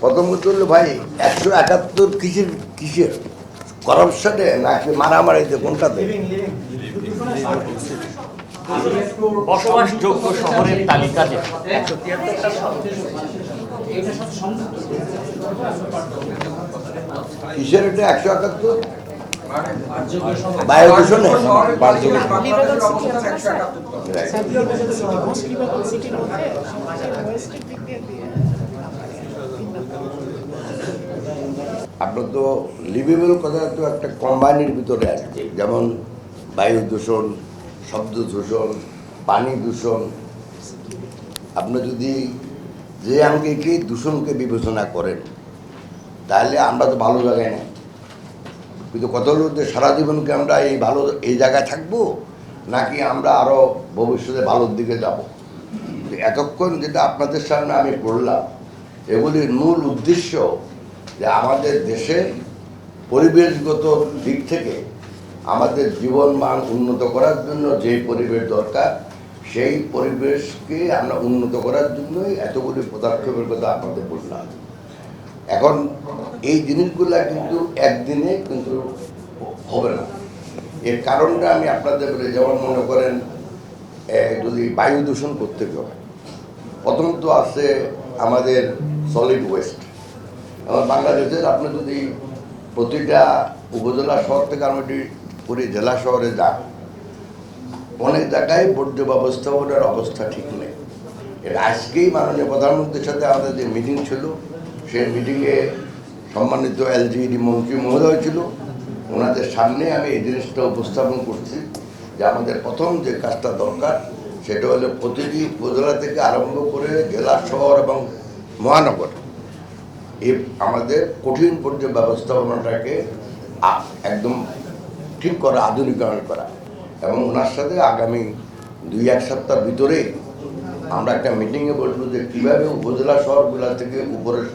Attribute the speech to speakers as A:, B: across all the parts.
A: প্রথম কথা হলো ভাই 171 কিসের করাপশনে নাকি মারামারিতে কোনটাতে?
B: বসবাসযোগ্য শহরের তালিকা যে 173টা
A: কিসের এটা 171? বায়ু দূষণে আপনার তো লিভেবল কথা তো একটা কম্বাইনের ভিতরে আসছে, যেমন বায়ু দূষণ, শব্দ দূষণ, পানি দূষণ। আপনি যদি যে আঙ্গিকে দূষণকে বিবেচনা করেন তাহলে আমরা তো ভালো জায়গায় নেই। কিন্তু কথা হলো যে সারা জীবনকে আমরা এই জায়গায় থাকবো নাকি আমরা আরও ভবিষ্যতে ভালোর দিকে যাব। এতক্ষণ যেটা আপনাদের সামনে আমি পড়লাম, এগুলির মূল উদ্দেশ্য যে আমাদের দেশের পরিবেশগত দিক থেকে আমাদের জীবন মান উন্নত করার জন্য যে পরিবেশ দরকার, সেই পরিবেশকে আমরা উন্নত করার জন্যই এতগুলি পদক্ষেপের কথা আপনাদের বললাম। এখন এই জিনিসগুলো কিন্তু একদিনে কিন্তু হবে না। এর কারণটা আমি আপনাদের বলি, যেমন মনে করেন যদি বায়ু দূষণ করতে হয়, প্রথম তো আছে আমাদের সলিড ওয়েস্ট। আমার বাংলাদেশের আপনি যদি প্রতিটা উপজেলা শহর থেকে আমরা করে জেলা শহরে যান, অনেক জায়গায় বর্জ্য ব্যবস্থাপনার অবস্থা ঠিক নেই। এর আজকেই মাননীয় প্রধানমন্ত্রীর সাথে আমাদের যে মিটিং ছিল, সেই মিটিংয়ে সম্মানিত এলজিইডি মন্ত্রী মহোদয় ছিল, ওনাদের সামনে আমি এই জিনিসটা উপস্থাপন করছি যে আমাদের প্রথম যে কাজটা দরকার সেটা হলো প্রতিটি উপজেলা থেকে আরম্ভ করে জেলা শহর এবং মহানগর এই আমাদের কঠিন বর্জ্য ব্যবস্থাপনাটাকে একদম ঠিক করা, আধুনিকায়ন করা। এবং ওনার সাথে আগামী 2-1 সপ্তাহের ভিতরে আমরা একটা মিটিংয়ে বসবো যে কীভাবে উপজেলা শহরগুলো থেকে উপরের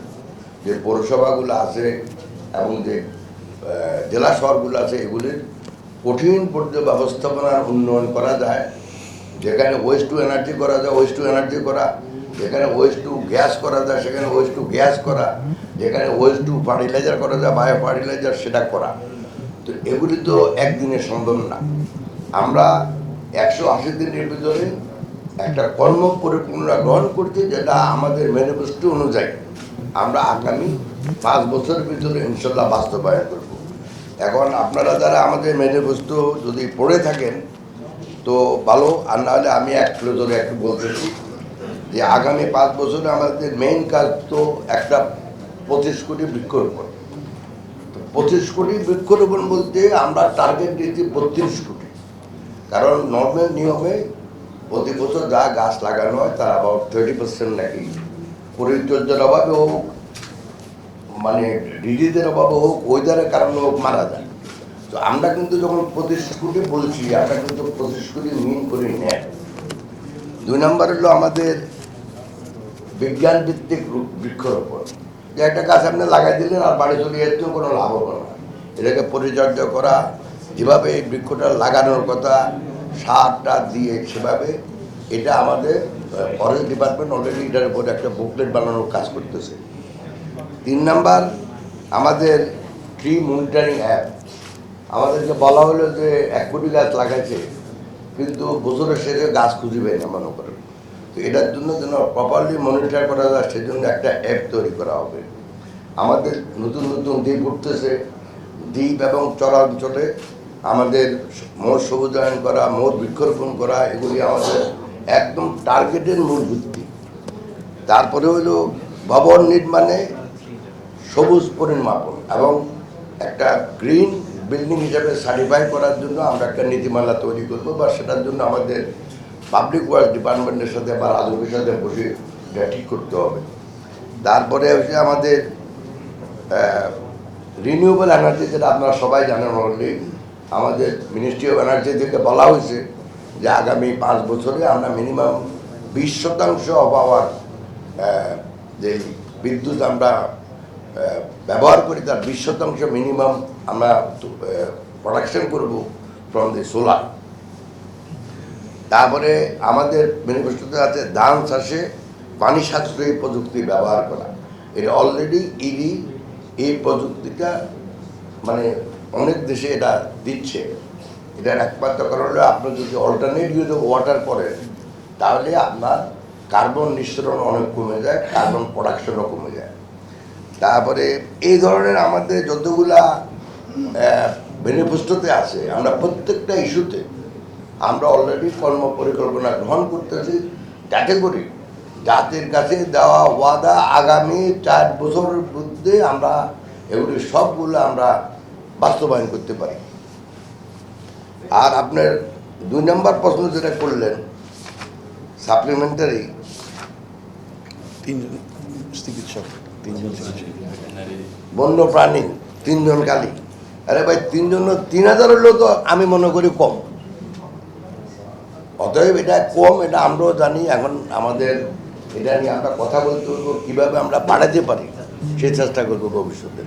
A: যে পৌরসভাগুলো আছে এবং যে জেলা শহরগুলো আছে এগুলির কঠিন বর্জ্য ব্যবস্থাপনার উন্নয়ন করা যায়। যেখানে ওয়েস্ট টু এনার্জি করা যায় ওয়েস্ট টু এনার্জি করা, যেখানে ওয়েস্ট টু গ্যাস করা যায় সেখানে ওয়েস্ট টু গ্যাস করা, যেখানে ওয়েস্ট টু ফার্টিলাইজার করা যায় বায়ো ফার্টিলাইজার সেটা করা। তো এগুলি তো একদিনে সম্ভব না। আমরা 180 দিনের ভিতরে একটা কর্ম পরিকল্পনা গ্রহণ করছি, যেটা আমাদের ম্যানিফেস্টো অনুযায়ী আমরা আগামী 5 বছরের ভিতরে ইনশাল্লাহ বাস্তবায়ন করব। এখন আপনারা যারা আমাদের ম্যানিফেস্টো যদি পড়ে থাকেন তো ভালো, আর নাহলে আমি একটু ধরে একটু বলতেছি যে আগামী 5 বছরে আমাদের মেইন কাজ তো একটা 25 কোটি বৃক্ষরোপণ। তো 25 কোটি বৃক্ষরোপণ বলতে আমরা টার্গেট দিয়েছি 32 কোটি। কারণ নর্মাল নিয়মে প্রতি বছর যা গাছ লাগানো হয় তার অ্যাবাউট 30% নাকি পরিচর্যার অভাবে হোক, মানে ডিজিজের অভাবে হোক, ওয়েদারের কারণে হোক মারা যায়। তো আমরা কিন্তু যখন 25 কোটি বলছি, আমরা কিন্তু 25 কোটি মিন করে নেয়। 2 নম্বর হলো আমাদের বিজ্ঞান ভিত্তিক বৃক্ষরোপণ, যে একটা গাছ আপনি লাগাই দিলেন আর বাড়ি চলে যাচ্ছে, কোনো লাভ হবে না। এটাকে পরিচর্যা করা, যেভাবে এই বৃক্ষটা লাগানোর কথা সারটা দিয়ে সেভাবে, এটা আমাদের ফরেস্ট ডিপার্টমেন্ট অলরেডি এটার উপর একটা বুকলেট বানানোর কাজ করতেছে। 3 নাম্বার আমাদের ট্রি মনিটরিং অ্যাপ। আমাদেরকে বলা হলো যে 1 কোটি গাছ লাগাইছে কিন্তু বছরের শেষে গাছ খুঁজবে না মনে করেন। তো এটার জন্য যেন প্রপারলি মনিটর করা যায় সেজন্য একটা অ্যাপ তৈরি করা হবে। আমাদের নতুন নতুন দ্বীপ উঠতেছে, দ্বীপ এবং চরাঞ্চলে আমাদের মোট সবুজায়ন করা, মোট বৃক্ষরোপণ করা, এগুলি আমাদের একদম টার্গেটের মূল ভিত্তি। তারপরে হলো ভবন নির্মাণে সবুজ পরিমাপন এবং একটা গ্রিন বিল্ডিং হিসাবে সার্টিফাই করার জন্য আমরা একটা নীতিমালা তৈরি করবো, বা সেটার জন্য আমাদের পাবলিক ওয়ার্কস ডিপার্টমেন্টের সাথে বা রাজনীতির সাথে বসে এটা ঠিক করতে হবে। তারপরে হচ্ছে আমাদের রিনিউয়েবল এনার্জি, যেটা আপনারা সবাই জানেন অলরেডি, আমাদের মিনিস্ট্রি অফ এনার্জি থেকে বলা হয়েছে যে আগামী 5 বছরে আমরা মিনিমাম 20% অফ আওয়ার যে বিদ্যুৎ আমরা ব্যবহার করি তার 20% মিনিমাম আমরা প্রোডাকশন করব ফ্রম দি সোলার। তারপরে আমাদের ম্যানিফেস্টোতে আছে ধান চাষে পানি সাশ্রয়ী প্রযুক্তি ব্যবহার করা। এটা অলরেডি ইডি এই প্রযুক্তিটা মানে অনেক দেশে এটা দিচ্ছে। এটার একমাত্র কারণ হলো আপনি যদি অল্টারনেট ইউজ অফ ওয়াটার করেন তাহলে আপনার কার্বন নিঃসরণ অনেক কমে যায়, কার্বন প্রোডাকশনও কমে যায়। তারপরে এই ধরনের আমাদের যতগুলা ম্যানিফেস্টোতে আছে, আমরা প্রত্যেকটা ইস্যুতে আমরা অলরেডি কর্ম পরিকল্পনা গ্রহণ করতেছি, যাতে করে জাতির কাছে দেওয়া ওয়াদা আগামী 4 বছরের মধ্যে আমরা এগুলি সবগুলো আমরা বাস্তবায়ন করতে পারি। আর আপনার 2 নম্বর প্রশ্ন যেটা করলেন সাপ্লিমেন্টারি
C: তিনজন চিকিৎসক
A: বন্য প্রাণী 3 জন খালি, আরে ভাই 3 জন 3000 হলেও তো আমি মনে করি কম। অতএব এটা কম, এটা আমরাও জানি। এখন আমাদের এটা নিয়ে আমরা কথা বলতে পারবো, কীভাবে আমরা বাড়াতে পারি সেই চেষ্টা করবো ভবিষ্যতে।